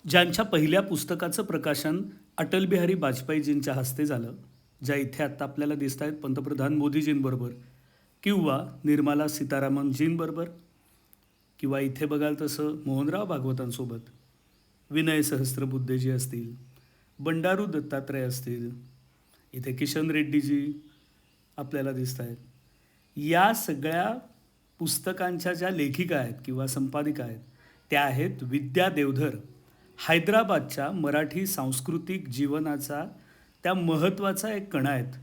ज्यांच्या पहिल्या पुस्तकाचं प्रकाशन अटल बिहारी वाजपेयीजींच्या हस्ते झालं, ज्या इथे आत्ता आपल्याला दिसत आहेत पंतप्रधान मोदीजींबरोबर, किंवा निर्मला सीतारामनजींबरोबर, किंवा इथे बघाल तसं मोहनराव भागवतांसोबत, विनय सहस्त्रबुद्धेजी असतील, बंडारू दत्तात्रय असतील, इथे किशन रेड्डीजी आपल्याला दिसत आहेत. या सगळ्या पुस्तकांच्या ज्या लेखिका आहेत किंवा संपादिका आहेत त्या आहेत विद्या देवधर. हैदराबादच्या मराठी सांस्कृतिक जीवनाचा त्या महत्त्वाचा एक कणा आहेत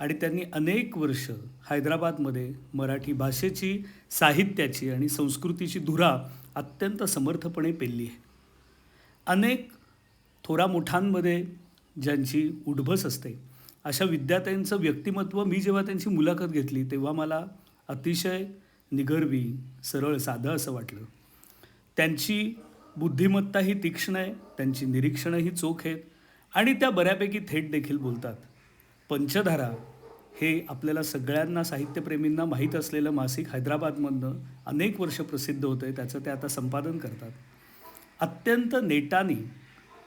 आणि त्यांनी अनेक वर्ष हैदराबादमध्ये मराठी भाषेची, साहित्याची आणि संस्कृतीची धुरा अत्यंत समर्थपणे पेलली आहे. अनेक थोरामोठ्यांमध्ये ज्यांची उठबस असते अशा विद्यार्थ्यांचं व्यक्तिमत्व मी जेव्हा त्यांची मुलाखत घेतली तेव्हा मला अतिशय निगर्वी, सरळ, साधं असं वाटलं. त्यांची बुद्धिमत्ताही तीक्ष्ण आहे, त्यांची निरीक्षणंही चोख आहेत आणि त्या बऱ्यापैकी थेट देखील बोलतात. पंचधारा हे आपल्याला सगळ्यांना, साहित्यप्रेमींना माहीत असलेलं मासिक हैदराबादमधनं अनेक वर्ष प्रसिद्ध होतं आहे. त्याचं ते आता संपादन करतात. अत्यंत नेटानी,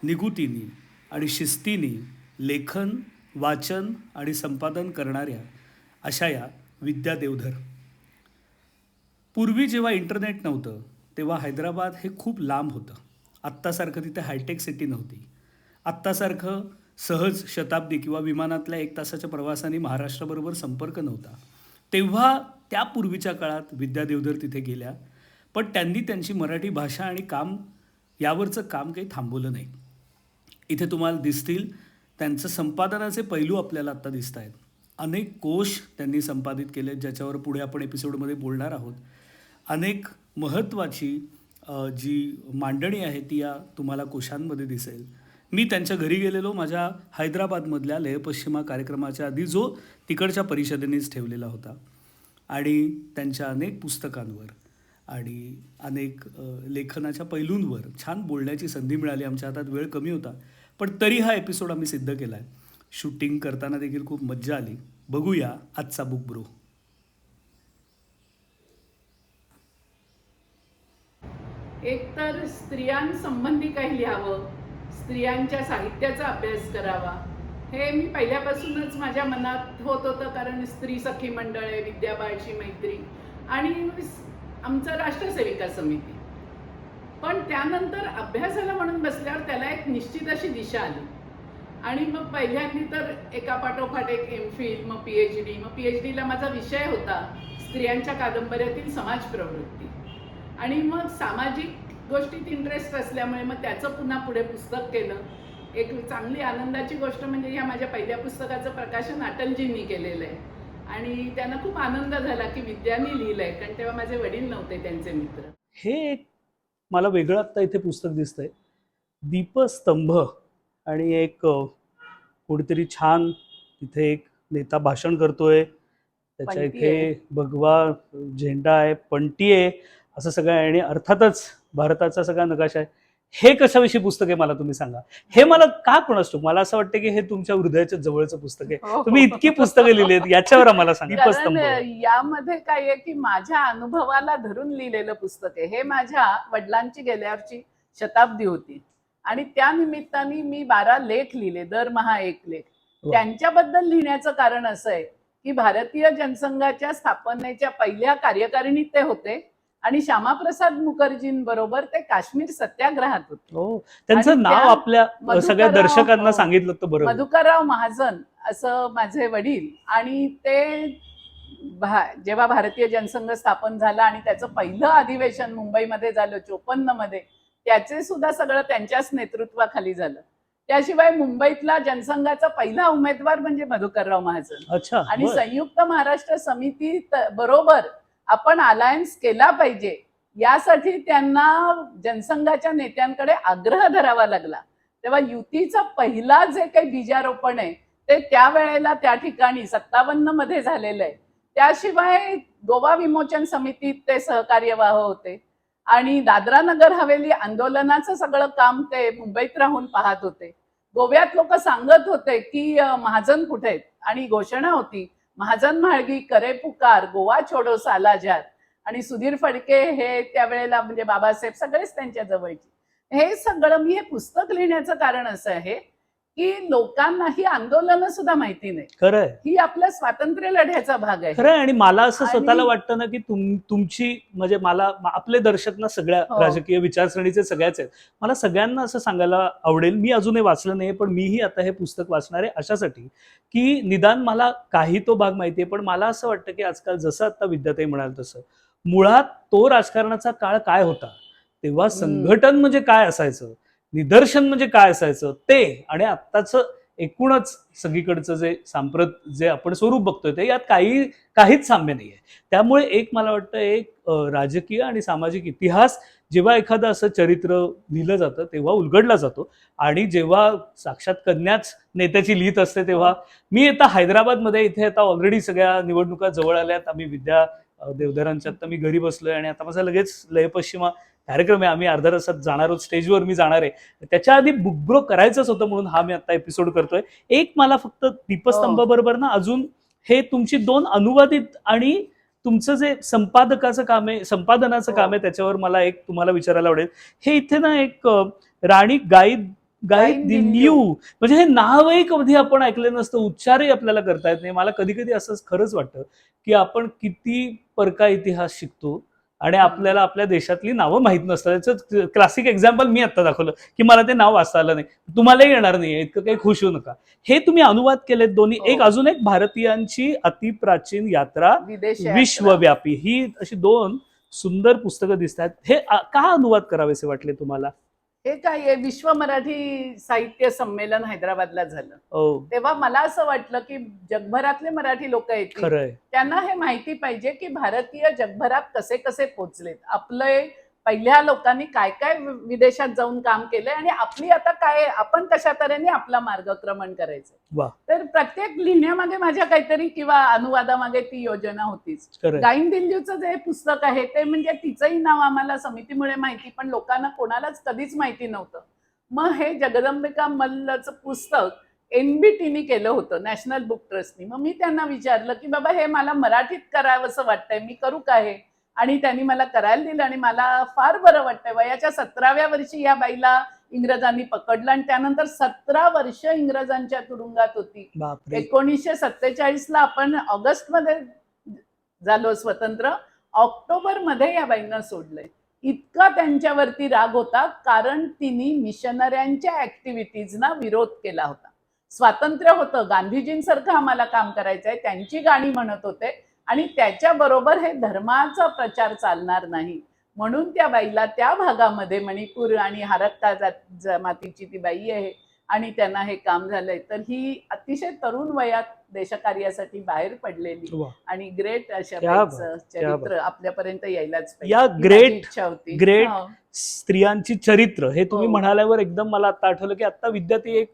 निगुतीनी आणि शिस्तीनी लेखन, वाचन आणि संपादन करणाऱ्या अशा या विद्या देवधर. पूर्वी जेव्हा इंटरनेट नव्हतं तेव्हा हैदराबाद हे खूप लांब होतं. आत्तासारखं तिथे हायटेक सिटी नव्हती. आत्तासारखं सहज शताब्दी किंवा विमानातल्या 1 तासाच्या प्रवासाने महाराष्ट्राबरोबर संपर्क नव्हता. तेव्हा त्या पूर्वीच्या काळात विद्या देवधर तिथे गेल्या, पण त्यांनी त्यांची मराठी भाषा आणि काम यावरचं काम काही थांबवलं नाही. इथे तुम्हाला दिसतील त्यांचं संपादनाचे पैलू आपल्याला आत्ता दिसत आहेत. अनेक कोश त्यांनी संपादित केले ज्याच्यावर पुढे आपण एपिसोडमध्ये बोलणार आहोत. अनेक महत्त्वाची जी मांडणी आहे ती या तुम्हाला कोशांमध्ये दिसेल. मी त्यांच्या घरी गेलेलो माझ्या हैदराबादमधल्या लेह पश्चिमा कार्यक्रमाच्या आधी, जो तिकडच्या परिषदेनेच ठेवलेला होता, आणि त्यांच्या अनेक पुस्तकांवर आणि अनेक लेखनाच्या पैलूंवर छान बोलण्याची संधी मिळाली. आमच्या हातात वेळ कमी होता, पण तरी हा एपिसोड आम्ही सिद्ध केला आहे. शूटिंग करताना देखील खूप मज्जा आली. बघूया आजचा बुक ब्रो. एकतर स्त्रियांसंबंधी काही लिहावं, स्त्रियांच्या साहित्याचा अभ्यास करावा, हे मी पहिल्यापासूनच माझ्या मनात होत होतं. कारण स्त्री सखी मंडळ आहे, विद्याबाळची मैत्री आणि आमचं राष्ट्रसेविका समिती. पण त्यानंतर अभ्यासाला म्हणून बसल्यावर त्याला एक निश्चित अशी दिशा आली आणि मग पहिल्यांदी तर एका पाठोपाठ एक एम.फिल, मग पी.एच.डी. मग पी.एच.डीला माझा विषय होता स्त्रियांच्या कादंबऱ्यातील समाज प्रवृत्ती आणि मग सामाजिक गोष्टीत इंटरेस्ट असल्यामुळे मग त्याचं पुन्हा पुढे पुस्तक केलं. एक चांगली आनंदाची गोष्ट म्हणजे ह्या माझ्या पहिल्या पुस्तकाचं प्रकाशन अटलजींनी केलेलं आहे आणि त्यांना खूप आनंद झाला की विद्यांनी लिहिलं आहे, कारण तेव्हा माझे वडील नव्हते, त्यांचे मित्र. हे एक मला वेगळं आत्ता इथे पुस्तक दिसतंय, दीपस्तंभ, आणि एक कोणीतरी छान तिथे एक नेता भाषण करतोय, त्याच्या पणती इथे आहे. भगवा झेंडा आहे, पणती आहे, असं सगळं आहे आणि अर्थातच भारताचा सगळा नकाशा आहे. हे कशाविषयी पुस्तक आहे मला तुम्ही सांगा. हे मला का कोण असतो, मला असं वाटतं की हे तुमच्या हृदयाच्या जवळचं पुस्तक आहे. हो, तुम्ही इतकी पुस्तकं लिहिलीत, याच्यावर आम्हाला सांगा. कारण दीपस्तंभ. यामध्ये काय आहे की माझ्या अनुभवाला धरून लिहिलेलं पुस्तक आहे. हे माझ्या वडिलांची गेल्यावरची शताब्दी होती आणि त्या निमित्ताने मी 12 लेख लिहिले, दरमहा एक लेख. वा. त्यांच्याबद्दल लिहिण्याचं कारण असं आहे की भारतीय जनसंघाच्या स्थापनेच्या पहिल्या कार्यकारिणीत ते होते आणि श्यामाप्रसाद मुखर्जींबरोबर ते काश्मीर सत्याग्रहात होते. हो, त्यांचं आणि नाव त्या आपल्या सगळ्या मधुकरराव, दर्शकांना सांगितलं तर बरं. मधुकरराव महाजन असं माझे वडील, आणि ते जेव्हा भारतीय जनसंघ स्थापन झाला आणि त्याचं पहिलं अधिवेशन मुंबईमध्ये झालं 54 मध्ये, त्याचे सुद्धा सगळं त्यांच्याच नेतृत्वाखाली झालं. त्याशिवाय मुंबईतला जनसंघाचा पहिला उमेदवार म्हणजे मधुकरराव महाजन. अच्छा, आणि बरं. संयुक्त महाराष्ट्र समिती बरोबर आपण अलायन्स केला पाहिजे यासाठी त्यांना जनसंघाच्या नेत्यांकडे आग्रह धरावा लागला. तेव्हा युतीचा पहिला जे काही बीजारोपण आहे ते त्यावेळेला त्या ठिकाणी 57 मध्ये झालेलं आहे. त्याशिवाय गोवा विमोचन समितीत ते सहकार्यवाह होते आणि दादरा नगर हवेली आंदोलनाचं सगळं काम ते मुंबईत राहून पाहत होते. गोव्यात लोक सांगत होते की महाजन कुठे आहेत, आणि घोषणा होती महाजन म्हाळगी करे पुकार, गोवा छोडो सालाजार. आणि सुधीर फडके हे त्यावेळेला म्हणजे बाबासाहेब सगळेच त्यांच्या जवळचे. हे सगळं मी हे पुस्तक लिहिण्याचं कारण असं आहे की लोकांना ही आंदोलनं सुद्धा माहिती नाही. खरंय ही आपल्या स्वातंत्र्य लढ्याचा भाग आहे. खरंय. आणि मला असं आणि- स्वतःला वाटतं ना की तुमची म्हणजे आपले दर्शक ना सगळ्या हो. राजकीय विचारसरणीचे सगळ्याच आहेत. मला सगळ्यांना असं सांगायला आवडेल, मी अजूनही वाचलं नाही पण मीही आता हे पुस्तक वाचणार आहे अशासाठी की निदान मला काही तो भाग माहितीये, पण मला असं वाटतं की आजकाल जसं आता विद्याताई म्हणाल तसं मुळात तो राजकारणाचा काळ काय होता, तेव्हा संघटन म्हणजे काय असायचं, निदर्शन म्हणजे काय असायचं ते, आणि आत्ताचं एकूणच सगळीकडचं जे आपण स्वरूप बघतोय ते यात काहीच साम्य नाहीये. त्यामुळे एक मला वाटतं राजकीय आणि सामाजिक इतिहास जेव्हा एखादं असं चरित्र लिहिलं जातं तेव्हा उलगडला जातो, आणि जेव्हा साक्षात कन्याच नेत्याची लिहित असते तेव्हा मी आता हैदराबादमध्ये इथे आता ऑलरेडी सगळ्या निवडणुका जवळ आल्यात. आम्ही विद्या देवधरांच्या आता मी घरी बसलोय आणि आता माझा लगेच लय पश्चिमा कार्यक्रम आहे, आम्ही अर्ध्या तासात जाणार आहोत, स्टेजवर मी जाणार आहे. त्याच्या आधी बुकब्रो करायचंच होतं म्हणून हा मी आता एपिसोड करतोय. एक मला फक्त दीपस्तंभ बरोबर ना अजून हे तुमची 2 अनुवादित आणि तुमचं जे संपादनाचं काम आहे त्याच्यावर मला एक तुम्हाला विचारायला आवडेल. हे इथे ना एक राणी गाईदिन्यू म्हणजे हे नावही कधी आपण ऐकलं नसतं, उच्चारही आपल्याला करता येत नाही. मला कधी कधी असं खरंच वाटतं की आपण किती परका इतिहास शिकतो आणि आपल्याला आपल्या देशातली नावं माहित नसतात. त्याचं क्लासिक एक्झाम्पल मी आता दाखवलं की मला ते नाव वाचता आलं नाही, तुम्हालाही येणार नाही, इतकं काही खुश होऊ नका. हे तुम्ही अनुवाद केलेत दोन्ही. एक अजून एक भारतीयांची अतिप्राचीन यात्रा विश्वव्यापी, ही अशी 2 सुंदर पुस्तकं दिसतात. हे का अनुवाद करावेसे वाटले तुम्हाला? हे काय आहे, विश्व मराठी साहित्य संमेलन हैदराबादला झालं तेव्हा मला असं वाटलं की जगभरातले मराठी लोक येतील, खरंय त्यांना हे माहिती पाहिजे की भारतीय जगभरात कसे कसे पोचलेत, आपले पहिल्या लोकांनी काय काय विदेशात जाऊन काम केलंय आणि आपली आता काय, आपण कशा तऱ्हेने आपला मार्गक्रमण करायचं. वा. तर प्रत्येक लिहिण्यामध्ये माझ्या काहीतरी किंवा अनुवादामागे ती योजना होतीच. गाईन दिल्लीचं जे पुस्तक आहे ते म्हणजे तिचंही नाव आम्हाला समितीमुळे माहिती, पण लोकांना कोणालाच कधीच माहिती नव्हतं. मग हे जगदंबिका मल्लचं पुस्तक NBTनी केलं होतं, नॅशनल बुक ट्रस्टनी. मग मी त्यांना विचारलं की बाबा हे मला मराठीत करावं असं वाटतंय, मी करू का हे? आणि त्यांनी मला करायला दिलं आणि मला फार बरं वाटतंय. वयाच्या 17व्या वर्षी या बाईला इंग्रजांनी पकडलं आणि त्यानंतर 17 वर्ष इंग्रजांच्या तुरुंगात होती. 1947ला आपण ऑगस्टमध्ये झालो स्वतंत्र, ऑक्टोबरमध्ये या बाईंना सोडलंय. इतका त्यांच्यावरती राग होता कारण तिने मिशनऱ्यांच्या ऍक्टिव्हिटीजना विरोध केला होता. स्वातंत्र्य होतं, गांधीजींसारखं आम्हाला काम करायचंय, त्यांची गाणी म्हणत होते आणि त्याच्याबरोबर हे धर्माचा प्रचार चालणार नाही म्हणून त्या बाईला त्या भागामध्ये मणिपूर आणि हारक्का जमातीची ती बाई आहे आणि त्यांना हे काम झालंय. तर ही अतिशय तरुण वयात देशकार्यासाठी बाहेर पडलेली आणि ग्रेट अशा चरित्र आपल्यापर्यंत यायलाच पाहिजे. इच्छा होती. ग्रेट स्त्रियांची चरित्र हे तुम्ही म्हणाल्यावर एकदम मला आता आठवलं की आता विद्यार्थी एक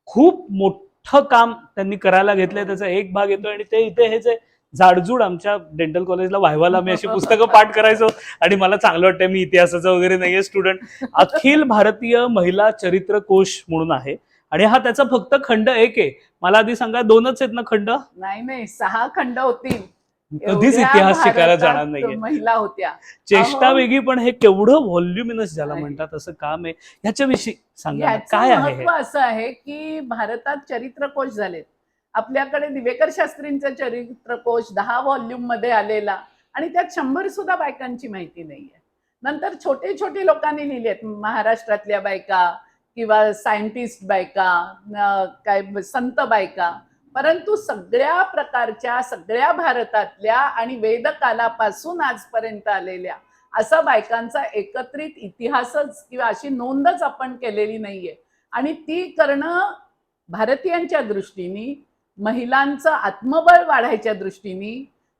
खूप मोठं काम त्यांनी करायला घेतलंय. त्याचा एक भाग येतो आणि ते इथे हे जे झाडझूड आमच्या डेंटल कॉलेजला व्हायवाला मी अशी पुस्तकं पाठ करायचो आणि मला चांगलं वाटतं, मी इतिहासाचं वगैरे नाहीये स्टुडंट. अखिल भारतीय महिला चरित्र कोश म्हणून आहे आणि हा त्याचा फक्त खंड 1 आहे. मला आधी सांगा 2च आहेत ना खंड? नाही 6 खंड होतील. कधीच इतिहास शिकायला जाणार नाहीये. महिला होत्या चेष्टा वेगळी, पण हे केवढं व्हॉल्युमिनस ज्याला म्हणतात असं काम आहे. ह्याच्याविषयी सांगा काय आहे? महत्व असं आहे की भारतात चरित्रकोश झालेत. आपल्याकडे दिवेकर शास्त्रींचा चरित्रकोश 10 व्हॉल्यूम मध्ये आलेला आणि त्यात 100 सुद्धा बायकांची माहिती नाहीये. नंतर छोटे छोटे लोकांनी लिहिलेत, महाराष्ट्रातल्या बायका किंवा सायंटिस्ट बायका, काय संत बायका, परंतु सगळ्या प्रकारच्या, सगळ्या भारतातल्या आणि वेदकालापासून आजपर्यंत आलेल्या असा बायकांचा एकत्रित इतिहासच किंवा अशी नोंदच आपण केलेली नाहीये. आणि ती करणं भारतीयांच्या दृष्टीने, महिलांचं आत्मबळ वाढायच्या दृष्टीने,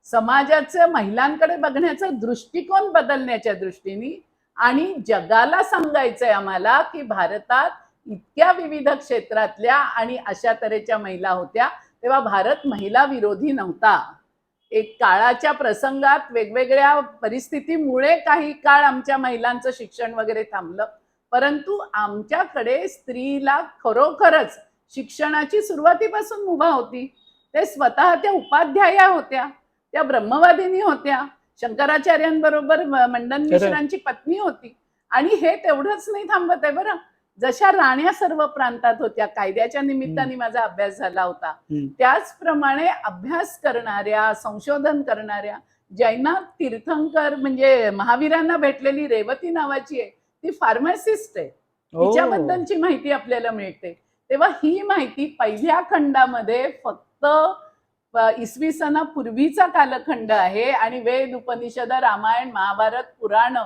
समाजाचं महिलांकडे बघण्याचा दृष्टिकोन बदलण्याच्या दृष्टीने आणि जगाला सांगायचंय आम्हाला की भारतात इतक्या विविध क्षेत्रातल्या आणि अशा तऱ्हेच्या महिला होत्या, तेव्हा भारत महिला विरोधी नव्हता. एक काळाच्या प्रसंगात वेगवेगळ्या परिस्थितीमुळे काही काळ आमच्या महिलांचं शिक्षण वगैरे थांबलं, परंतु आमच्याकडे स्त्रीला खरोखरच शिक्षणाची सुरुवातीपासून मुभा होती. ते स्वतः त्या उपाध्याया होत्या, त्या ब्रह्मवादिनी होत्या, शंकराचार्यांबरोबर मंडन मिश्रांची पत्नी होती आणि हे तेवढंच नाही थांबत आहे बरं. जशा राण्या सर्व प्रांतात होत्या, कायद्याच्या निमित्ताने माझा अभ्यास झाला होता, हम्म. त्याचप्रमाणे अभ्यास करणाऱ्या, संशोधन करणाऱ्या जैनाथ तीर्थंकर म्हणजे महावीरांना भेटलेली रेवती नावाची आहे, ती फार्मासिस्ट आहे. तिच्याबद्दलची माहिती आपल्याला मिळते. तेव्हा ही माहिती पहिल्या खंडामध्ये फक्त इसवी सनापूर्वीचा कालखंड आहे आणि वेद, उपनिषद, रामायण, महाभारत, पुराण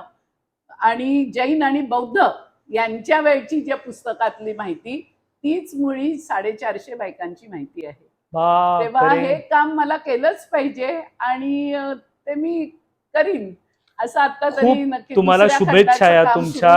आणि जैन आणि बौद्ध यांच्या वेळची ज्या पुस्तकातली माहिती तीच मुळी 450 बायकांची माहिती आहे. तेव्हा हे काम मला केलंच पाहिजे आणि ते मी करीन असं आता तरी नक्की. तुम्हाला शुभेच्छा या तुमच्या.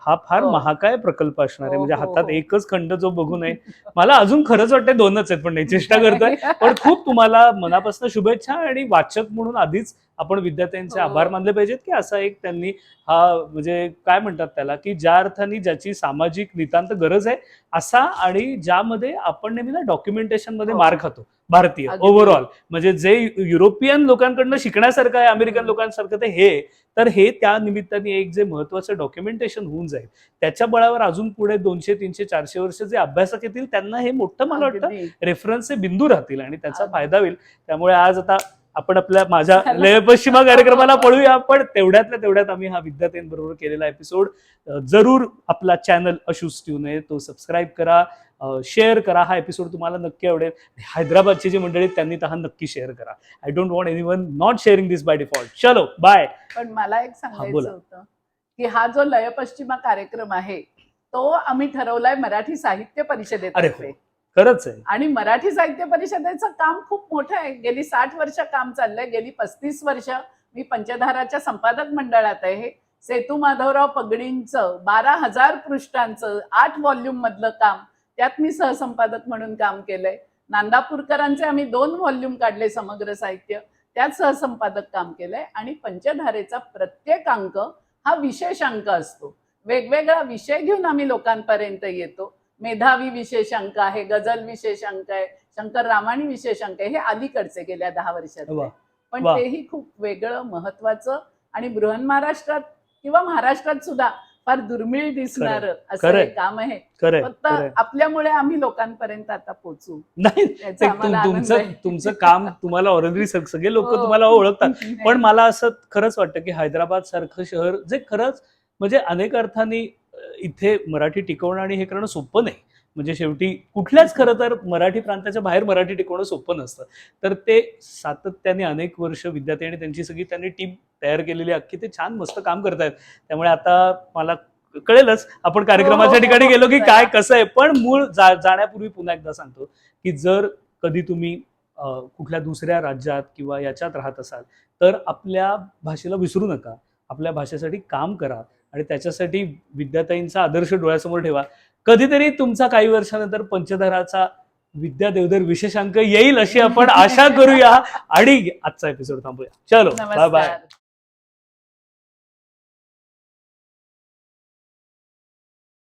हा फार हो. महाकाय प्रकल्प असणार आहे. हो, म्हणजे हो, हातात हो. एकच खंड जो बघू नये. मला अजून खरंच वाटतं 2च आहेत, पण नाही चेष्टा करतोय. पण खूप तुम्हाला मनापासून शुभेच्छा. आणि वाचक म्हणून आधीच आपण विद्यार्थ्यांचे हो. आभार मानले पाहिजेत की असा एक त्यांनी हा म्हणजे काय म्हणतात त्याला की ज्या अर्थाने ज्याची सामाजिक नितांत गरज आहे असा, आणि ज्यामध्ये आपण नेहमी डॉक्युमेंटेशन मध्ये हो. मार खातो भारतीय अगदी. ओव्हरऑल. म्हणजे जे युरोपियन लोकांकडनं शिकण्यासारखं आहे अमेरिकन लोकांसारखं ते हे, तर हे त्या निमित्ताने एक जे महत्वाचं डॉक्युमेंटेशन होऊन जाईल. त्याच्या बळावर अजून पुढे 200, 300, 400 वर्ष जे अभ्यासक येतील त्यांना हे मोठं मला वाटतं अगदी. रेफरन्सचे बिंदू राहतील आणि त्याचा अगदी. फायदा होईल. त्यामुळे आज आता आपण माझ्या लय पश्चिमा कार्यक्रमाला पळूया. पण तेवढ्यातल्या तेवढ्यात आम्ही हा विद्यार्थ्यांबरोबर केलेला एपिसोड जरूर आपला चॅनल अशूस ट्यून तो सबस्क्राईब करा, शेअर करा. हा एपिसोड तुम्हाला नक्की आवडेल. हैदराबादची जी मंडळी त्यांनी तर हा नक्की शेअर करा. I don't want anyone not sharing this by default. चलो बाय. पण मला एक बोला. सांगायचं होतं की हा जो लय पश्चिमा कार्यक्रम आहे तो आम्ही ठरवलाय मराठी साहित्य अरे परिषदेतर्फे. हो, खरंच आहे. आणि मराठी साहित्य परिषदेचं काम खूप मोठं आहे. गेली 60 वर्ष काम चाललंय. गेली 35 वर्ष मी पंचधाराच्या संपादक मंडळात आहे. सेतू माधवराव पगडींचं 12,000 पृष्ठांचं 8 व्हॉल्यूम मधलं काम त्यात मी सहसंपादक म्हणून काम केलंय. नांदापूरकरांचे आम्ही 2 व्हॉल्यूम काढले समग्र साहित्य, त्यात सहसंपादक काम केलंय. आणि पंचधारेचा प्रत्येक अंक हा विशेष अंक असतो. वेगवेगळा विषय घेऊन आम्ही लोकांपर्यंत येतो. मेधावी विशेष अंक आहे, गझल विशेष अंक आहे, शंकर रामाणी विशेष अंक आहे. हे अलीकडचे गेल्या 10 वर्षात. वा, पण वा. तेही खूप वेगळं महत्वाचं आणि बृहन महाराष्ट्रात किंवा महाराष्ट्रात सुद्धा फार दुर्मिळ दिसणारं असं खरंय. हे काम आहे. खरंय, फक्त खरंय. आपल्यामुळे आम्ही लोकांपर्यंत आता पोहोचू. नाही, याचा आम्हाला आनंद तुमचं आहे. तुमचं काम तुम्हाला ऑलरेडी सगळे लोक हो. तुम्हाला ओळखतात. पण नाही. मला असं खरंच वाटतं की हैदराबाद सारखं शहर जे खरंच म्हणजे अनेक अर्थाने इथे मराठी टिकवणं आणि हे करणं सोपं नाही. म्हणजे शेवटी कुठल्याच खरं तर मराठी प्रांताच्या बाहेर मराठी टिकवणं सोपं नसतं. तर ते सातत्याने अनेक वर्ष विद्यार्थी आणि त्यांची सगळी त्यांनी टीम तयार केलेली अख्खी ते छान मस्त काम करतायत. त्यामुळे आता मला कळेलच आपण कार्यक्रमाच्या ठिकाणी गेलो की काय कसं आहे. पण मूळ जाण्यापूर्वी पुन्हा एकदा सांगतो की जर कधी तुम्ही कुठल्या दुसऱ्या राज्यात किंवा याच्यात राहत असाल तर आपल्या भाषेला विसरू नका. आपल्या भाषेसाठी काम करा आणि त्याच्यासाठी विद्यार्थ्यांचा आदर्श डोळ्यासमोर ठेवा. कधीतरी तुमचा काही वर्षानंतर पंचधाराचा विद्या देवधर विशेषांक येईल अशी आपण आशा करूया. आणि आजचा एपिसोड थांबूया. चलो बाय बाय. नमस्कार.